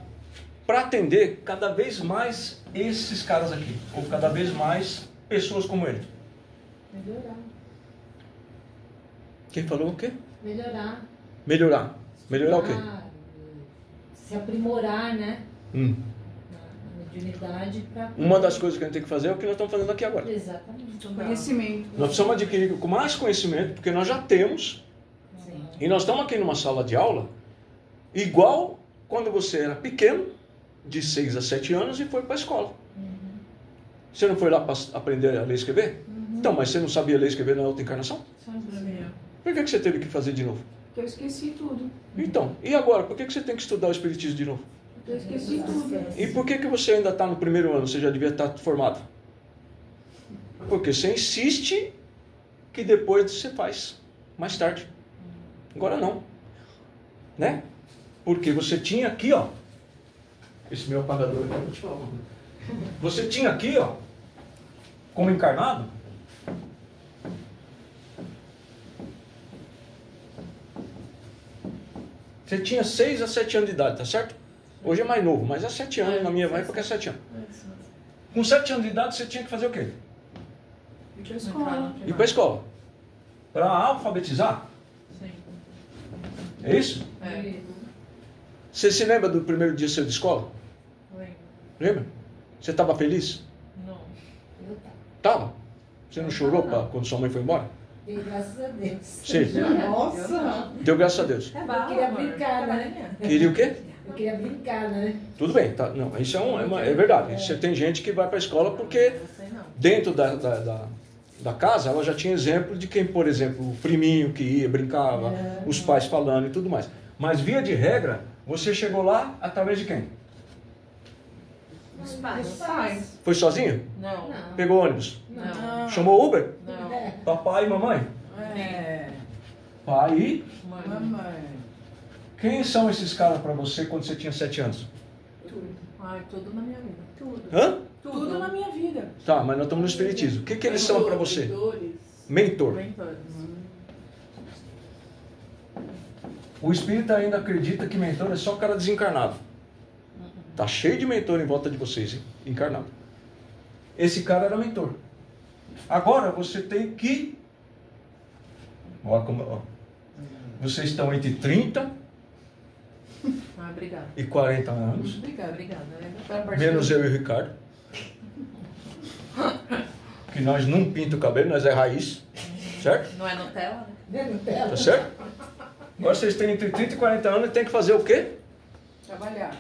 para atender cada vez mais esses caras aqui? Ou cada vez mais pessoas como ele? Melhorar. Quem falou o quê? Melhorar. Melhorar. Melhorar o quê? Se aprimorar, né? Na mediunidade para... Uma das coisas que a gente tem que fazer é o que nós estamos fazendo aqui agora. Exatamente. Conhecimento. Nós precisamos adquirir com mais conhecimento, porque nós já temos. Sim. E nós estamos aqui numa sala de aula, igual quando você era pequeno, de 6 a 7 anos, e foi para a escola. Você não foi lá para aprender a ler e escrever? Então, mas você não sabia ler e escrever na outra encarnação? Por que você teve que fazer de novo? Porque eu esqueci tudo. Então, e agora? Por que você tem que estudar o Espiritismo de novo? Porque eu esqueci tudo. E por que você ainda está no primeiro ano? Você já devia estar formado? Porque você insiste que depois você faz, mais tarde. Agora não. Né? Porque você tinha aqui, ó. Esse meu apagador aqui, eu vou te falar uma coisa. Você tinha aqui, ó, como encarnado, você tinha 6 a 7 anos de idade, tá certo? Hoje é mais novo, mas é 7 anos, na minha época é 7 anos. Com 7 anos de idade você tinha que fazer o quê? Ir pra escola. Ir para a escola. Para alfabetizar? Sim. É isso? É. Você se lembra do primeiro dia seu de escola? Lembro. Lembra? Você estava feliz? Não. Eu tava. Tava? Você não chorou quando sua mãe foi embora? Dei graças a Deus. Sim. Nossa! Deu graças a Deus. Eu queria brincar, né? Queria o quê? Eu queria brincar, né? Tudo bem, tá? Não, isso é verdade. Você tem gente que vai para a escola porque Você não. dentro da casa ela já tinha exemplo de quem, por exemplo, o priminho que ia, brincava, os pais falando e tudo mais. Mas via de regra, você chegou lá através de quem? Os pais. Os pais. Foi sozinho? Não. Não. Pegou ônibus? Não. Chamou Uber? Não. Papai e mamãe? É. Pai e... Mãe. Mamãe. Quem são esses caras para você quando você tinha 7 anos? Ai, tudo na minha vida. Tudo. Hã? Tudo na minha vida. Tá, mas nós estamos no espiritismo. O que, que eles são para você? Mentor. Mentores. O espírita ainda acredita que mentor é só cara desencarnado. Tá cheio de mentor em volta de vocês, hein? Encarnado. Esse cara era mentor. Agora você tem que... Ó. Vocês estão entre 30 Obrigada. e 40 anos. Obrigada. Menos eu e o Ricardo. Que nós não pinta o cabelo, nós é raiz. Certo? Não é Nutella, né? Vê Nutella? Tá certo? Agora vocês têm entre 30 e 40 anos e tem que fazer o quê? Trabalhar.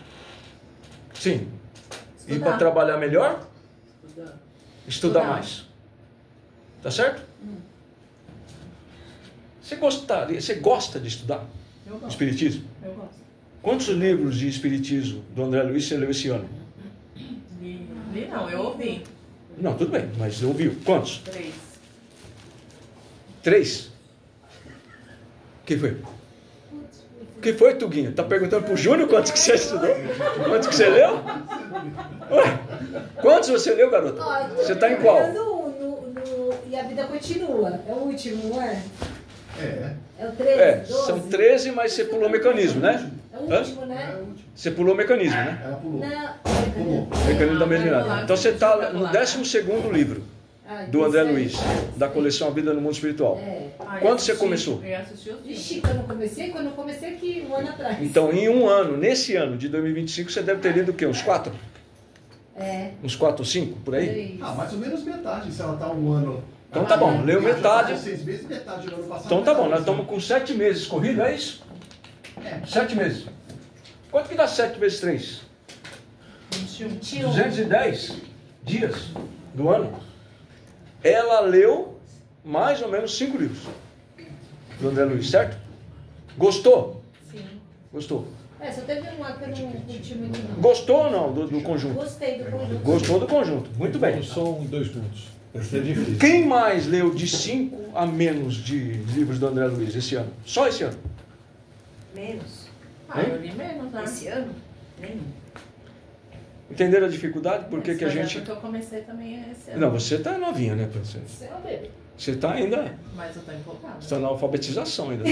Sim. E Estudar. para trabalhar melhor? Estudando. Estudar mais. Tá certo? Você gosta de estudar Eu gosto. espiritismo? Eu gosto. Quantos livros de espiritismo do André Luiz você leu esse ano? Li não, eu ouvi. Não, tudo bem, mas ouviu. Quantos? 3. 3? O que foi? O que foi, Tuguinha? Tá perguntando pro Júnior quantos que você estudou? Quantos que você leu? Ué, quantos você leu, garota? Você tá em qual? E a vida continua. É o último, não é? É. É o 13, 12? São 13, mas você pulou o mecanismo, né? É o último, né? Você pulou o mecanismo, né? Ela pulou. Não. Pulou. O mecanismo da mediunidade. Então você está no 12º livro do André Luiz, da coleção A Vida no Mundo Espiritual. Quando você começou? Eu assisti os vídeos. Ixi, quando eu comecei aqui, um ano atrás. Então, em um ano, nesse ano de 2025, você deve ter lido o quê? Uns 4? Uns 4 ou 5, por aí? Ah, mais ou menos metade, se ela tá um ano. Então tá bom, leu Já metade. faz 6 meses, metade do ano passado. Então tá bom, nós metade estamos com 7 meses corrido, é isso? É. 7 meses. Quanto que dá 7 vezes 3? 21. 210 dias do ano. Ela leu mais ou menos 5 livros do André Luiz, certo? Gostou? Sim. Gostou. Só teve uma que eu não curti muito, não. Gostou ou não do conjunto? Gostei do conjunto. Gostou do conjunto. Muito bem. São 2 minutos. Vai ser difícil. Quem mais leu de 5 a menos de livros do André Luiz esse ano? Só esse ano? Menos. Eu li menos, né? Esse ano? Nem. Entenderam a dificuldade? Por que Esse que a ano é gente... porque eu comecei também esse ano. Não, você está novinha, né? Você é o bebê. Você está ainda... Mas eu tô empolgada. Você está na alfabetização ainda.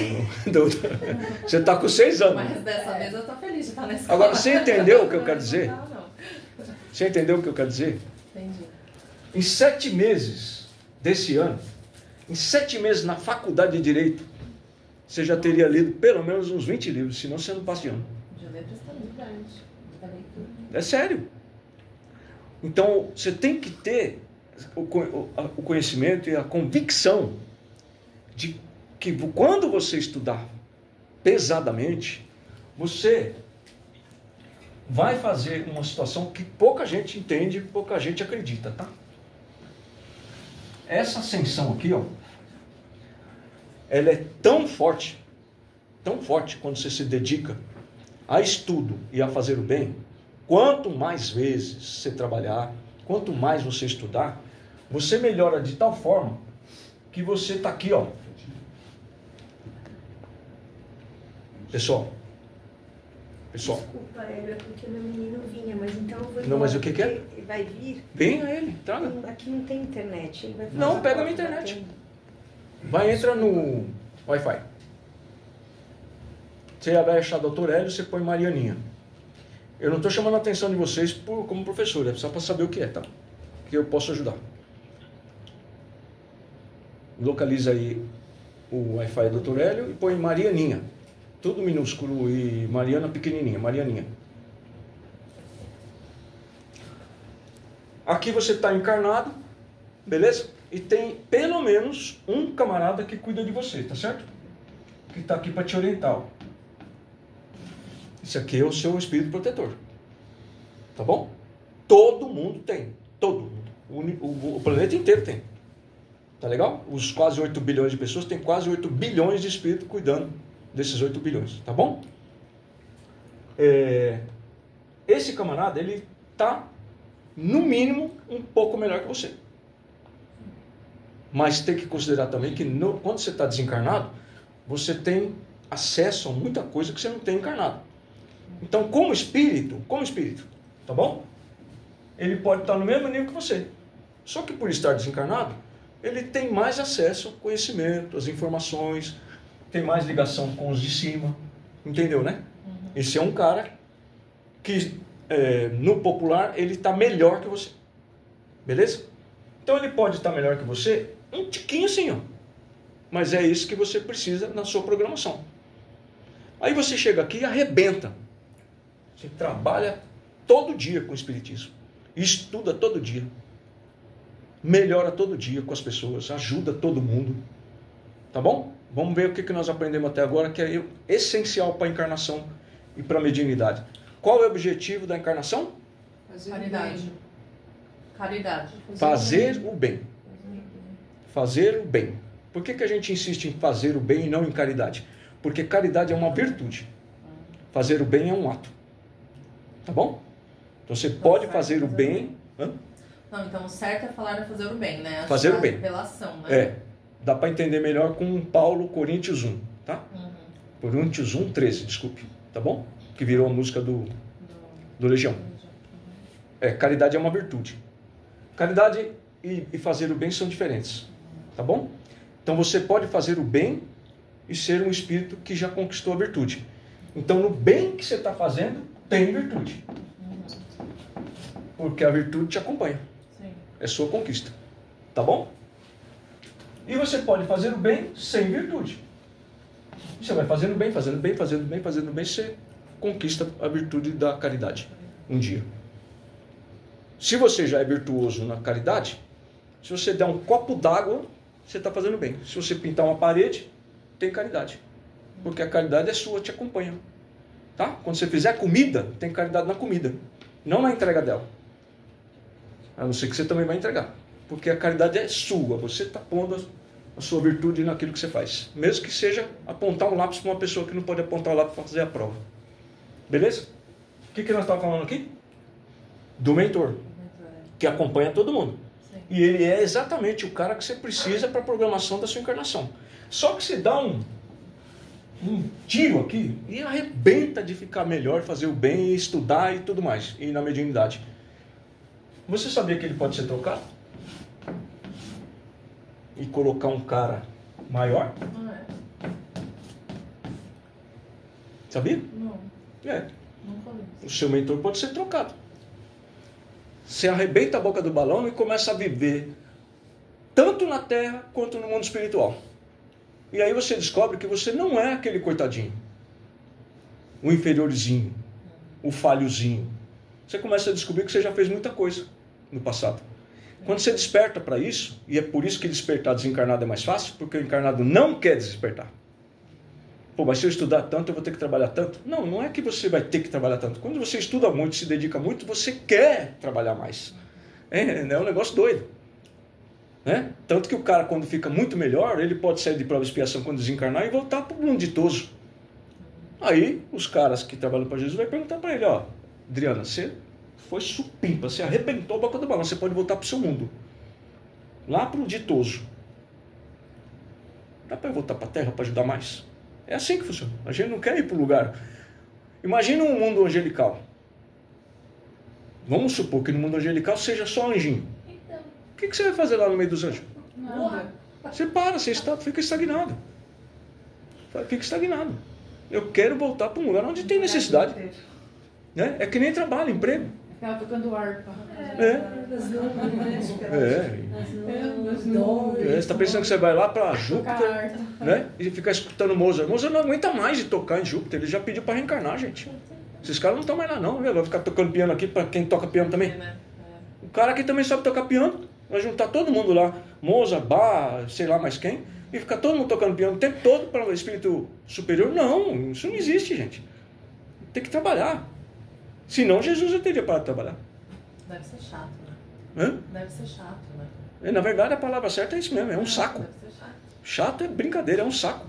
Você está com 6 anos. Mas dessa vez eu tô feliz de estar na escola. Agora, você entendeu o que eu quero dizer? Não. Você entendeu o que eu quero dizer? Entendi. Em 7 meses desse ano, em 7 meses na faculdade de Direito, você já teria lido pelo menos uns 20 livros, senão você não passa de ano. Já dei prestamente. É sério. Então, você tem que ter o conhecimento e a convicção de que quando você estudar pesadamente, você vai fazer uma situação que pouca gente entende, pouca gente acredita, tá? Essa ascensão aqui, ó, ela é tão forte quando você se dedica a estudo e a fazer o bem. Quanto mais vezes você trabalhar, quanto mais você estudar, você melhora de tal forma que você está aqui, ó. Pessoal. Desculpa, é porque meu menino vinha, mas então eu vou... Não, mas o que é? Ele vai vir. Venha ele, traga. Aqui não tem internet. Ele vai fazer Não, a pega porta na internet. batendo. Vai, entra no Wi-Fi. Você vai achar Dr. Hélio, você põe Marianinha. Eu não estou chamando a atenção de vocês como professor, é só para saber o que é, tá? Que eu posso ajudar. Localiza aí o Wi-Fi Dr. Hélio e põe Marianinha. Tudo minúsculo e Mariana pequenininha, Marianinha. Aqui você está encarnado, beleza? E tem pelo menos um camarada que cuida de você, tá certo? Que está aqui para te orientar. Ó. Esse aqui é o seu espírito protetor. Tá bom? Todo mundo tem. Todo mundo. O planeta inteiro tem. Tá legal? Os quase 8 bilhões de pessoas têm quase 8 bilhões de espíritos cuidando desses 8 bilhões. Tá bom? Esse camarada, ele tá, no mínimo, um pouco melhor que você. Mas tem que considerar também que quando você está desencarnado, você tem acesso a muita coisa que você não tem encarnado. Então, como espírito, tá bom? ele pode estar no mesmo nível que você. Só que por estar desencarnado, ele tem mais acesso ao conhecimento, às informações, tem mais ligação com os de cima. Entendeu, né? Esse é um cara que, no popular, ele está melhor que você. Beleza? Então ele pode estar melhor que você um tiquinho assim, ó. Mas é isso que você precisa na sua programação. Aí você chega aqui e arrebenta. Você trabalha todo dia com o Espiritismo. Estuda todo dia. Melhora todo dia com as pessoas. Ajuda todo mundo. Tá bom? Vamos ver o que nós aprendemos até agora, que é essencial para a encarnação e para a mediunidade. Qual é o objetivo da encarnação? Caridade. Caridade. Fazer o bem. Fazer o bem. Por que a gente insiste em fazer o bem e não em caridade? Porque caridade é uma virtude. Fazer o bem é um ato. Tá bom? Então você pode fazer o bem... Não, então o certo é falar de fazer o bem, né? Fazer o bem. Revelação, né? É. Dá para entender melhor com Paulo, Coríntios 1, tá? Coríntios 1, 13, desculpe. Tá bom? Que virou a música do Legião. Caridade é uma virtude. Caridade e fazer o bem são diferentes. Tá bom? Então você pode fazer o bem e ser um espírito que já conquistou a virtude. Então no bem que você está fazendo, tem virtude. Porque a virtude te acompanha. Sim. É sua conquista. Tá bom? E você pode fazer o bem sem virtude. Você vai fazendo bem, fazendo bem, fazendo bem, fazendo bem, você conquista a virtude da caridade um dia. Se você já é virtuoso na caridade, se você der um copo d'água, você está fazendo bem. Se você pintar uma parede, tem caridade. Porque a caridade é sua, te acompanha. Tá? Quando você fizer comida, tem caridade na comida, não na entrega dela. A não ser que você também vai entregar. Porque a caridade é sua, você está pondo a sua virtude naquilo que você faz. Mesmo que seja apontar um lápis para uma pessoa que não pode apontar o lápis para fazer a prova. Beleza? O que nós estávamos falando aqui? Do mentor, que acompanha todo mundo. Sim. E ele é exatamente o cara que você precisa para a programação da sua encarnação. Só que você dá um tiro aqui e arrebenta de ficar melhor, fazer o bem, e estudar e tudo mais, e na mediunidade. Você sabia que ele pode ser trocado? E colocar um cara maior? Não é. Sabia? Não. Nunca vi. O seu mentor pode ser trocado. Você arrebenta a boca do balão e começa a viver tanto na Terra quanto no mundo espiritual. E aí você descobre que você não é aquele coitadinho, o inferiorzinho, o falhozinho. Você começa a descobrir que você já fez muita coisa no passado. Quando você desperta para isso, e é por isso que despertar desencarnado é mais fácil, porque o encarnado não quer despertar. Pô, mas se eu estudar tanto, eu vou ter que trabalhar tanto? Não, não é que você vai ter que trabalhar tanto. Quando você estuda muito, se dedica muito, você quer trabalhar mais. É um negócio doido. Né? Tanto que o cara, quando fica muito melhor, ele pode sair de prova e expiação quando desencarnar e voltar para o mundo ditoso. Aí, os caras que trabalham para Jesus vão perguntar para ele, ó, Adriana, você foi supimpa, você arrebentou a boca do balão, você pode voltar para o seu mundo. Lá para o ditoso. Dá para voltar para a Terra para ajudar mais? É assim que funciona. A gente não quer ir para o lugar. Imagina um mundo angelical. Vamos supor que no mundo angelical seja só anjinho. Então, O que você vai fazer lá no meio dos anjos? Nada. Você para, você fica estagnado. Fica estagnado. Eu quero voltar para um lugar onde tem necessidade. Né? É que nem trabalho, emprego. Ficava tocando harpa. Você está pensando que você vai lá para Júpiter, né? E ficar escutando Mozart. Mozart não aguenta mais de tocar em Júpiter. Ele já pediu para reencarnar, gente. Esses caras não estão mais lá, não. Vai ficar tocando piano aqui para quem toca piano também. O cara aqui também sabe tocar piano. Vai juntar todo mundo lá. Mozart, Bach, sei lá mais quem. E ficar todo mundo tocando piano o tempo todo para o espírito superior. Não, isso não existe, gente. Tem que trabalhar. Senão Jesus já teria parado de trabalhar. Deve ser chato, né? Hã? Deve ser chato, né? Na verdade, a palavra certa é isso mesmo, é um saco. Deve ser chato. Chato é brincadeira, é um saco.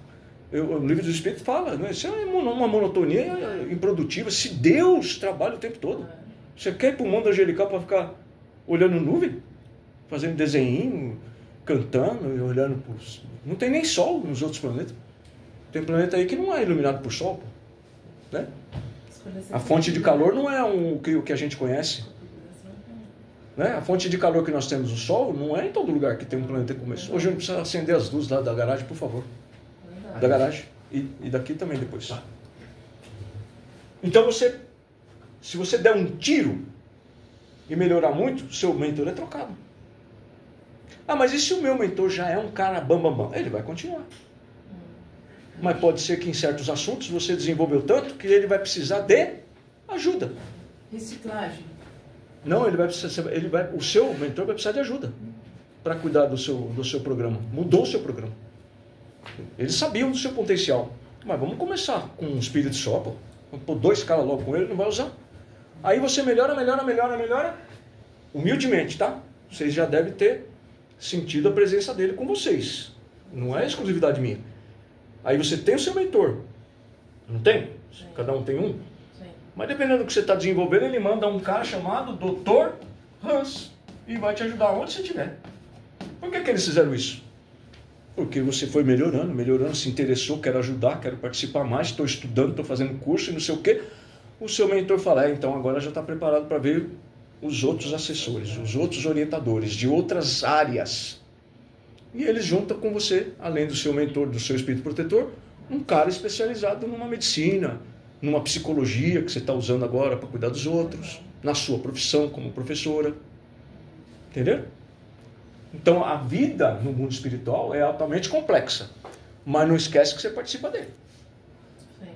O livro dos Espíritos fala, né? Isso é uma monotonia improdutiva. Se Deus trabalha o tempo todo. Você quer ir para o mundo angelical para ficar olhando nuvem? Fazendo desenho, cantando e olhando para os... Não tem nem sol nos outros planetas. Tem planeta aí que não é iluminado por sol, pô. Né? A fonte de calor não é o que a gente conhece. Né? A fonte de calor que nós temos, o Sol, não é em todo lugar que tem um planeta como esse. Hoje a gente precisa acender as luzes lá da garagem, por favor. Da garagem e daqui também depois. Então se você der um tiro e melhorar muito, seu mentor é trocado. Ah, mas e se o meu mentor já é um cara bam? Ele vai continuar. Mas pode ser que em certos assuntos você desenvolveu tanto que ele vai precisar de ajuda. Reciclagem. Não, o seu mentor vai precisar de ajuda para cuidar do seu programa. Mudou o seu programa. Eles sabiam do seu potencial. Mas vamos começar com um espírito só, pô. Vamos pôr 2 caras logo com ele, não vai usar. Aí você melhora. Humildemente, tá? Vocês já devem ter sentido a presença dele com vocês. Não é exclusividade minha. Aí você tem o seu mentor. Não tem? Sim. Cada um tem um. Sim. Mas dependendo do que você está desenvolvendo, ele manda um cara chamado Dr. Hans e vai te ajudar onde você estiver. Por que eles fizeram isso? Porque você foi melhorando, se interessou, quero ajudar, quero participar mais, estou estudando, estou fazendo curso e não sei o quê. O seu mentor fala, então agora já está preparado para ver os outros assessores, os outros orientadores de outras áreas. E eles juntam com você, além do seu mentor, do seu espírito protetor, um cara especializado numa medicina, numa psicologia que você está usando agora para cuidar dos outros, na sua profissão como professora. Entendeu? Então a vida no mundo espiritual é altamente complexa, mas não esquece que você participa dele. Sim.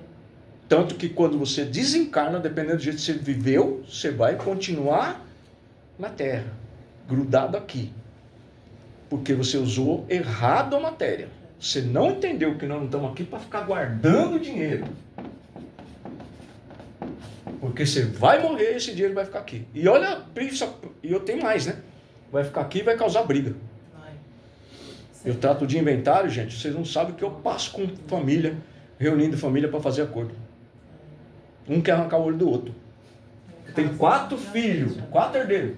Tanto que quando você desencarna, dependendo do jeito que você viveu, você vai continuar na Terra, grudado aqui. Porque você usou errado a matéria. Você não entendeu que nós não estamos aqui para ficar guardando dinheiro. Porque você vai morrer e esse dinheiro vai ficar aqui. E olha, e eu tenho mais, né? Vai ficar aqui e vai causar briga. Eu trato de inventário, gente. Vocês não sabem o que eu passo com família, reunindo família para fazer acordo. Um quer arrancar o olho do outro. Tem 4 filhos, 4 herdeiros.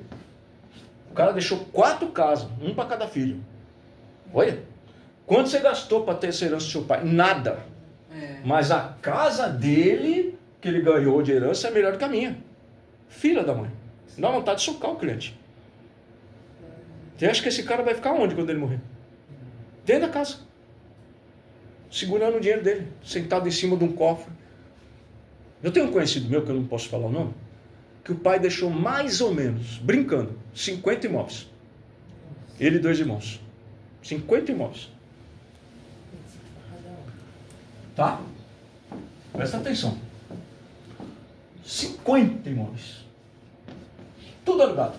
O cara deixou 4 casas, um para cada filho. Olha, quanto você gastou para ter essa herança do seu pai? Nada. Mas a casa dele, que ele ganhou de herança, é melhor do que a minha. Filha da mãe. Dá vontade de socar o cliente. Você acha que esse cara vai ficar onde quando ele morrer? Dentro da casa. Segurando o dinheiro dele, sentado em cima de um cofre. Eu tenho um conhecido meu, que eu não posso falar o nome, que o pai deixou mais ou menos, brincando, 50 imóveis. Ele e 2 irmãos. 50 imóveis. Tá? Presta atenção. 50 imóveis. Tudo alugado.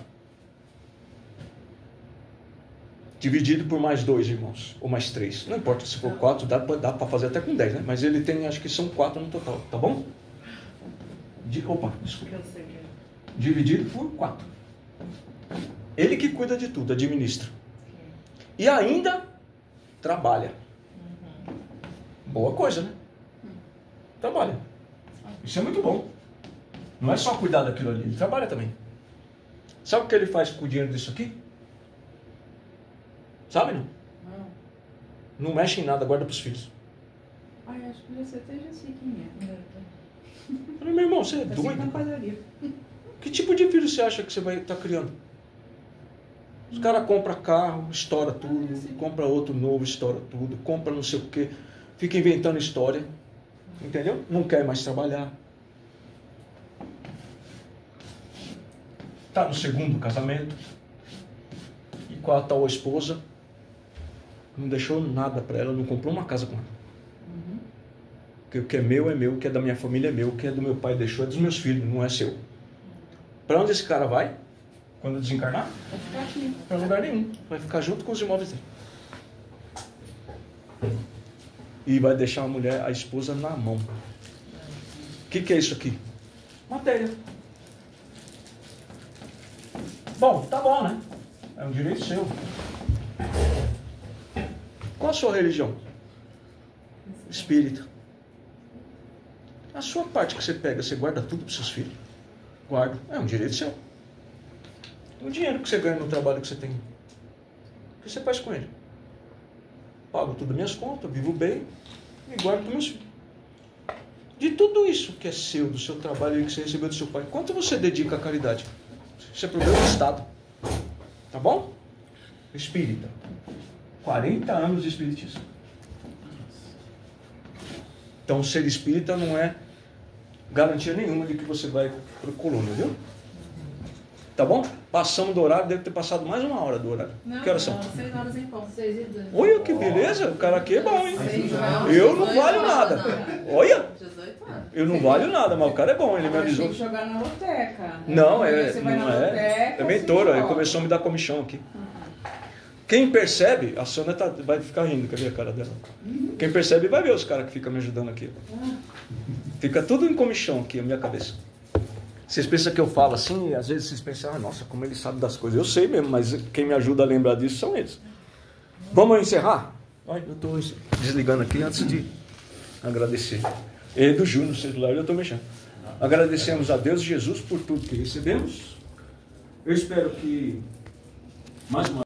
Dividido por mais 2 irmãos, ou mais 3. Não importa, se for 4, dá para fazer até com 10, né? Mas ele tem, acho que são 4 no total, tá bom? Opa, desculpa. Dividido por 4. Ele que cuida de tudo, administra. E ainda trabalha. Boa coisa, né? Trabalha. Isso é muito bom. Não é só cuidar daquilo ali, ele trabalha também. Sabe o que ele faz com o dinheiro disso aqui? Sabe, não? Não mexe em nada, guarda para os filhos. Ai, acho que você até já sei quem é. Falei, meu irmão, você é doido? Que tipo de filho você acha que você vai estar criando? Os caras compram carro, estoura tudo, compra outro novo, estoura tudo, compra não sei o quê, fica inventando história, entendeu? Não quer mais trabalhar. Está no 2º casamento, e com a tal esposa, não deixou nada para ela, não comprou uma casa com ela. Porque o que é meu, o que é da minha família é meu, o que é do meu pai deixou é dos meus filhos, não é seu. Para onde esse cara vai? Quando desencarnar? Vai ficar aqui. Para lugar nenhum. Vai ficar junto com os imóveis dele. E vai deixar a mulher, a esposa, na mão. O que é isso aqui? Matéria. Bom, tá bom, né? É um direito seu. Qual a sua religião? Espírita. A sua parte que você pega, você guarda tudo para os seus filhos? Guarda. É um direito seu. O dinheiro que você ganha no trabalho que você tem, o que você faz com ele? Pago tudo minhas contas, vivo bem e guardo para meus filhos. De tudo isso que é seu, do seu trabalho e que você recebeu do seu pai, quanto você dedica à caridade? Isso é problema do Estado. Tá bom? Espírita. 40 anos de espiritismo. Então, ser espírita não é garantia nenhuma de que você vai para a coluna, viu? Tá bom? Passamos do horário, deve ter passado mais uma hora do horário. Não, Que horas são? 6 horas em ponto. 6:02. Olha que beleza, o cara aqui é bom, hein? Não, Eu não 18 valho horas, nada. não. Olha, 18 anos. eu não valho nada, mas o cara é bom, ele me Agora avisou. tem que jogar na loteca. Não, Você vai não na loteca, é você mentora, ele joga. começou a me dar comichão aqui. Quem percebe, a Sônia vai ficar rindo, quer ver a cara dela? Quem percebe vai ver os caras que ficam me ajudando aqui. Fica tudo em comichão aqui, a minha cabeça. Vocês pensam que eu falo assim, e às vezes vocês pensam, nossa, como ele sabe das coisas. Eu sei mesmo, mas quem me ajuda a lembrar disso são eles. Vamos encerrar? Ai, eu estou desligando aqui antes de agradecer. E do Júnior no celular, eu estou mexendo. Agradecemos a Deus e Jesus por tudo que recebemos. Eu espero que, mais uma